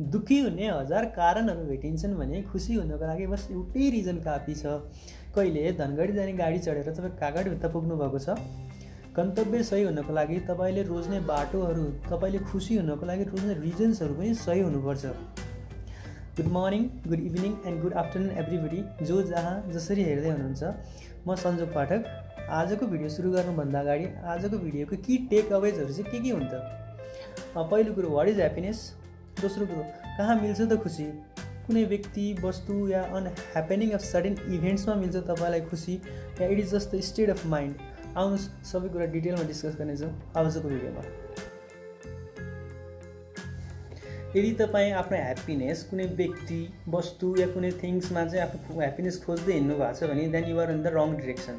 दुःखी हुने हजार कारणहरू भेटिन्छन् भने खुसी हुनको लागि बस एउटै रिजन काफी छ। कहिले धनगढी जाने गाडी चढेर तपाईँ कागडभित्र पुग्नु भएको छ? गन्तव्य सही हुनको लागि तपाईँले रोज्ने बाटोहरू, तपाईँले खुसी हुनको लागि रोज्ने रिजन्सहरू पनि सही हुनुपर्छ। Good morning, good evening and good afternoon everybody, जो जहाँ जसरी हेर्दै हुनुहुन्छ। म सञ्जोग पाठक। आजको भिडियो सुरु गर्नुभन्दा अगाडि आजको भिडियोको की टेक अवेजहरू चाहिँ के हुन्छ? पहिलो कुरो, वाट इज ह्याप्पिनेस? दोस्रो कुरो, कहाँ मिल्छ त खुसी? कुनै व्यक्ति, वस्तु या ह्यापनिङ अफ सडन इभेन्ट्समा मिल्छ तपाईँलाई खुसी, या it is just the state of mind? आउनुहोस् सबै कुरा डिटेलमा डिस्कस गर्नेछौँ आजको भिडियोमा। यदि तपाईँ आफ्नो ह्याप्पिनेस कुनै व्यक्ति, वस्तु या कुनै थिङ्समा चाहिँ आफ्नो ह्याप्पिनेस खोज्दै हिँड्नु भएको छ भने then you are in the wrong direction.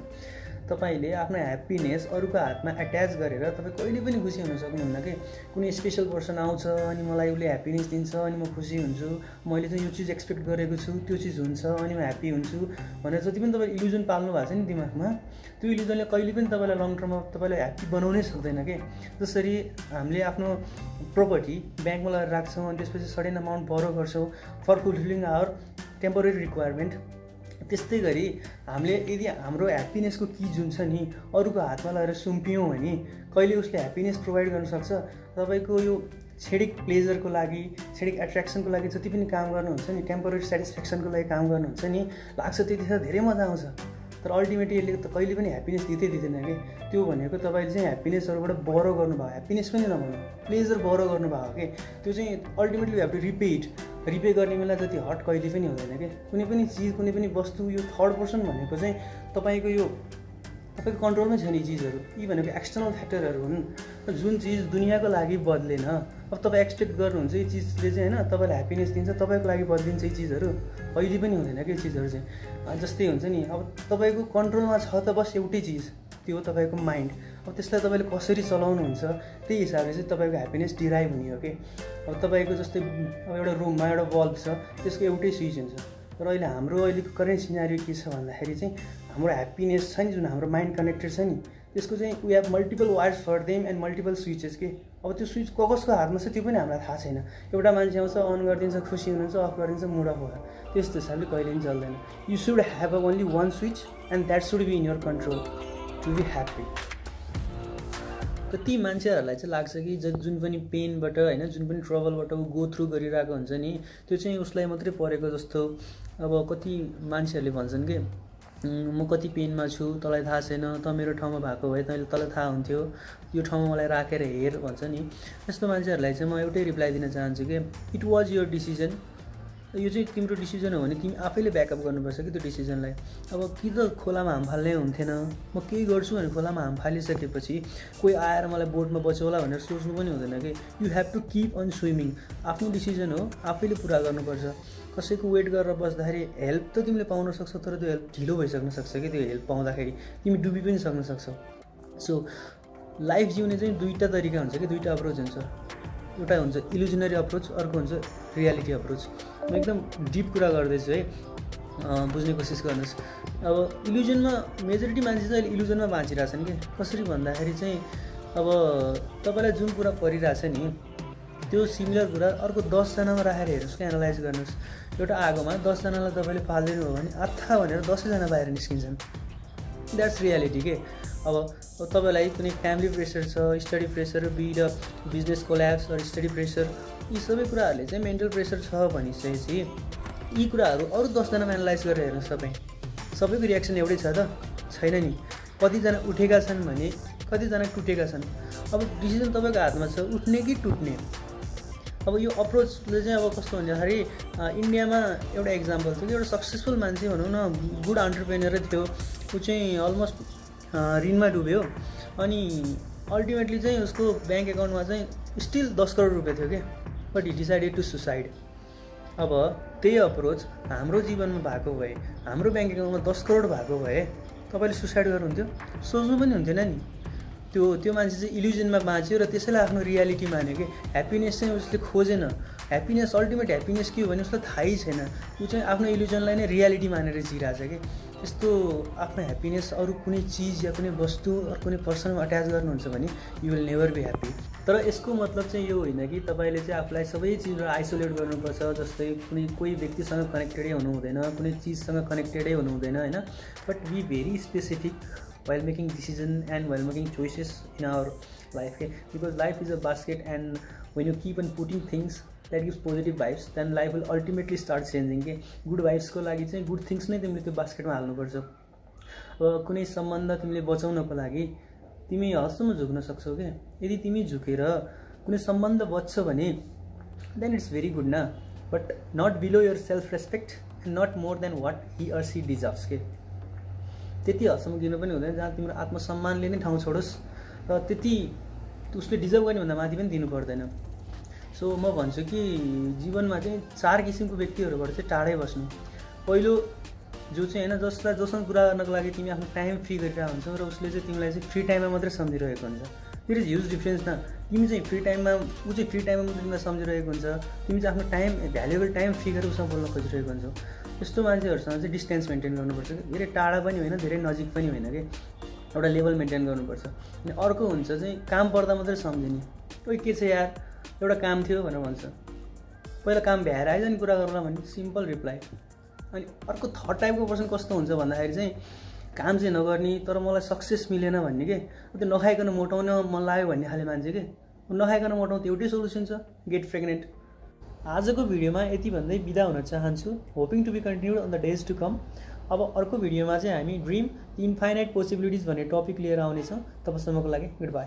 तपाईँले आफ्नो ह्याप्पिनेस अरूको हातमा एट्याच गरेर तपाईँ कहिले पनि खुसी हुन सक्नुहुन्न कि कुनै स्पेसल पर्सन आउँछ अनि मलाई उसले ह्याप्पिनेस दिन्छ अनि म खुसी हुन्छु, मैले चाहिँ यो चिज एक्सपेक्ट गरेको छु त्यो चिज हुन्छ अनि म ह्याप्पी हुन्छु भनेर जति पनि तपाईँ इल्युजन पाल्नु भएको छ नि दिमागमा, त्यो इल्युजनले कहिले पनि तपाईँलाई लङ टर्ममा तपाईँलाई ह्याप्पी बनाउनै सक्दैन कि। जसरी हामीले आफ्नो प्रोपर्टी ब्याङ्कमा लगाएर राख्छौँ अनि त्यसपछि सडन अमाउन्ट बरो गर्छौँ for fulfilling our temporary requirement, त्यस्तै गरी हामीले यदि हाम्रो ह्याप्पिनेसको की जुन छ नि अरूको हातमा लगाएर सुम्पियौँ भने कहिले उसले ह्याप्पिनेस प्रोभाइड गर्न सक्छ। तपाईँको यो क्षणिक प्लेजरको लागि, क्षणिक एट्र्याक्सनको लागि जति पनि काम गर्नुहुन्छ नि, टेम्पोरेरी सेटिस्फ्याक्सनको लागि काम गर्नुहुन्छ नि, लाग्छ त्यतिखेर धेरै मजा आउँछ, तर अल्टिमेटली यसले त कहिले पनि ह्याप्पिनेस दिँदैन कि। त्यो भनेको तपाईँले चाहिँ ह्याप्पिनेसहरूबाट बरो गर्नुभयो, ह्याप्पिनेस पनि नभन्नु, प्लेजर बरो गर्नुभयो कि त्यो चाहिँ अल्टिमेटली हेभ टु रिपे गर्ने बेला जति हट कहिले पनि हुँदैन कि। कुनै पनि चिज, कुनै पनि वस्तु, यो थर्ड पर्सन भनेको चाहिँ तपाईँको कन्ट्रोलमै छैन। यी चिजहरू, यी भनेको एक्सटर्नल फ्याक्टरहरू हुन् जुन चिज दुनियाँको लागि बदलेन। अब तपाईँ एक्सपेक्ट गर्नुहुन्छ यी चिजले चाहिँ होइन तपाईँलाई ह्याप्पिनेस दिन्छ, तपाईँको लागि बदलिन्छ यी चिजहरू, कहिले पनि हुँदैन कि चिजहरू चाहिँ। जस्तै हुन्छ नि, अब तपाईँको कन्ट्रोलमा छ त बस एउटै चिज, त्यो हो तपाईँको माइन्ड। अब त्यसलाई तपाईँले कसरी चलाउनुहुन्छ त्यही हिसाबले चाहिँ तपाईँको ह्याप्पिनेस डिराइभ हुने हो कि। अब तपाईँको जस्तै अब एउटा रुममा एउटा बल्ब छ, त्यसको एउटै स्विच हुन्छ, तर अहिले अहिलेको करेन्ट सिनारियो के छ भन्दाखेरि चाहिँ हाम्रो ह्याप्पिनेस छ नि जुन हाम्रो माइन्ड कनेक्टेड छ नि, त्यसको चाहिँ we have multiple wires for them and multiple switches के। अब त्यो स्विच कसको हातमा छ त्यो पनि हामीलाई थाहा छैन। एउटा मान्छे आउँछ, अन गरिदिन्छ, खुसी हुनुहुन्छ, अफ गरिदिन्छ, मुड अफ भयो, त्यस्तो हिसाबले कहिले पनि चल्दैन। You should have only one switch and that should be in your control to be happy. कति मान्छेहरूलाई चाहिँ लाग्छ कि जुन पनि पेनबाट होइन, जुन पनि ट्रबलबाट ऊ गो थ्रु गरिरहेको हुन्छ नि, त्यो चाहिँ उसलाई मात्रै परेको जस्तो। अब कति मान्छेहरूले भन्छन् कि म कति पेनमा छु तँलाई थाहा छैन, त मेरो ठाउँमा भएको भए तैँले तँलाई थाहा हुन्थ्यो, यो ठाउँमा मलाई राखेर हेर भन्छ नि। यस्तो मान्छेहरूलाई चाहिँ म एउटै रिप्लाई दिन चाहन्छु कि इट वाज योर डिसिजन। यो चाहिँ तिम्रो डिसिजन हो भने तिमी आफैले ब्याकअप गर्नुपर्छ कि त्यो डिसिजनलाई। अब कि त खोलामा हाम फाल्नै हुन्थेन, म केही गर्छु भने खोलामा हाम फालिसकेपछि कोही आएर मलाई बोटमा बचाउला भनेर सोच्नु पनि हुँदैन कि। You have to keep on swimming. आफ्नो डिसिजन हो, आफैले पुरा गर्नुपर्छ। कसैको वेट गरेर बस्दाखेरि हेल्प त तिमीले पाउन सक्छौ, तर त्यो हेल्प ढिलो भइसक्न सक्छ कि त्यो हेल्प पाउँदाखेरि तिमी डुबी पनि सक्न सक्छौ। सो लाइफ जिउने चाहिँ दुईवटा तरिका हुन्छ कि, दुईवटा अप्रोच हुन्छ। एउटा हुन्छ इल्युजनरी अप्रोच, अर्को हुन्छ रियालिटी अप्रोच। म एकदम डिप कुरा गर्दैछु है, बुझ्ने कोसिस गर्नुहोस्। अब इल्युजनमा मेजोरिटी मान्छे चाहिँ अहिले इल्युजनमा बाँचिरहेछन् कि। कसरी भन्दाखेरि चाहिँ अब तपाईँलाई जुन कुरा परिरहेछ नि त्यो सिमिलर कुरा अर्को 10जनामा राखेर हेर्नुहोस् कि, एनालाइज गर्नुहोस्। एउटा आगोमा 10जनालाई तपाईँले फालिदिनु हो भने आत्था भनेर 10जना बाहिर निस्किन्छन्। द्याट्स रियालिटी के। अब तपाईँलाई कुनै फ्यामिली प्रेसर छ, study pressure, big business collapse or study pressure, यी सबै कुराहरूले चाहिँ मेन्टल प्रेसर छ भनिसकेपछि यी कुराहरू अरू 10जनामा एनालाइज गरेर हेर्नुहोस्। सबैको रियाक्सन एउटै छ त छैन नि। कतिजना उठेका छन् भने कतिजना टुटेका छन्। अब डिसिजन तपाईँको हातमा छ, उठ्ने कि टुट्ने। अब यो अप्रोचले चाहिँ अब कस्तो भन्दाखेरि इन्डियामा एउटा इक्जाम्पल थियो कि एउटा सक्सेसफुल मान्छे भनौँ न, गुड अन्टरप्रेनरै थियो, ऊ चाहिँ अलमोस्ट ऋणमा डुब्यो अनि अल्टिमेटली चाहिँ उसको ब्याङ्क एकाउन्टमा चाहिँ स्टिल 10 करोड रुपियाँ थियो क्या, but he decided to suicide. अब त्यही अप्रोच हाम्रो जीवनमा भएको भए, हाम्रो ब्याङ्क एकाउन्टमा 10 करोड भएको भए तपाईँले सुसाइड गर्नुहुन्थ्यो? सोच्नु पनि हुन्थेन नि। त्यो मान्छे चाहिँ इल्युजनमा बाँच्यो र त्यसैलाई आफ्नो रियालिटी मान्यो कि। ह्याप्पिनेस चाहिँ उसले खोजेन। ह्याप्पिनेस, अल्टिमेट ह्याप्पिनेस के हो भने उसलाई थाहै छैन। ऊ चाहिँ आफ्नो इल्युजनलाई नै रियालिटी मानेर जिरहेछ कि। यस्तो आफ्नो ह्याप्पिनेस अरू कुनै चिज या कुनै वस्तु अरू कुनै पर्सनमा अट्याच गर्नुहुन्छ भने you will never be happy. तर यसको मतलब चाहिँ यो होइन कि तपाईँले चाहिँ आफूलाई सबै चिजबाट आइसोलेट गर्नुपर्छ, जस्तै कोही व्यक्तिसँग कनेक्टेडै हुनु हुँदैन, कुनै चिजसँग कनेक्टेडै हुनु हुँदैन होइन। But be very specific while making decision and while making choices in our life, because life is a basket, and when you keep on putting things that gives positive vibes, then life will ultimately start changing good vibes को लागि चाहिँ good things नै तिमीले त्यो बास्केटमा हाल्नुपर्छ। अब कुनै सम्बन्ध तिमीले बचाउनको लागि तिमी हदसम्म झुक्न सक्छौ के। यदि तिमी झुकेर कुनै सम्बन्ध बच्छ भने then it's very good ना, but not below your self respect and not more than what he or she deserves के। त्यति हदसम्म दिनु पनि हुँदैन जहाँ तिम्रो आत्मसम्मानले नै ठाउँ छोडोस्, र त्यति उसले डिजर्भ गर्ने भन्दा माथि पनि दिनु पर्दैन। सो म भन्छु कि जीवनमा चाहिँ 4 किसिमको व्यक्तिहरूबाट चाहिँ टाढै बस्नु। पहिलो जो चाहिँ होइन, जससँग कुरा गर्नको लागि तिमी आफ्नो टाइम फ्री गरिरहेको हुन्छौ र उसले चाहिँ तिमीलाई चाहिँ फ्री टाइममा मात्रै सम्झिरहेको हुन्छ। देयर इज ह्युज डिफ्रेन्स न। तिमी चाहिँ फ्री टाइममा, ऊ चाहिँ फ्री टाइममा मात्रै तिमीलाई सम्झिरहेको हुन्छ, तिमी चाहिँ आफ्नो टाइम भ्यालुएबल टाइम फ्री गरेर उसँग बोल्न खोजिरहेको हुन्छौ। यस्तो मान्छेहरूसँग चाहिँ डिस्टेन्स मेन्टेन गर्नुपर्छ कि, धेरै टाढा पनि होइन धेरै नजिक पनि होइन कि, एउटा लेभल मेन्टेन गर्नुपर्छ। अनि अर्को हुन्छ चाहिँ काम पर्दा मात्रै सम्झिने, ओइ के छ यार एउटा काम थियो भनेर भन्छ, पहिला काम भ्याएर आइज नि कुरा गरौँला भन्ने सिम्पल रिप्लाई। अनि अर्को थर्ड टाइपको पर्सन कस्तो हुन्छ भन्दाखेरि चाहिँ काम चाहिँ नगर्ने तर मलाई सक्सेस मिलेन भन्ने के, त्यो नखाइकन मोटाउन मन लाग्यो भन्ने खाले मान्छे के। नखाइकन मोटाउनु एउटै सोल्युसन छ, गेट प्रेग्नेन्ट। आजको भिडियोमा यति भन्दै बिदा हुन चाहन्छु। Hoping to be continued on the days to come. अब अर्को भिडियोमा चाहिँ हामी ड्रिम इन्फाइनाइट पोसिबिलिटिज भन्ने टपिक लिएर आउनेछौँ। तबसम्मको लागि गुड बाई।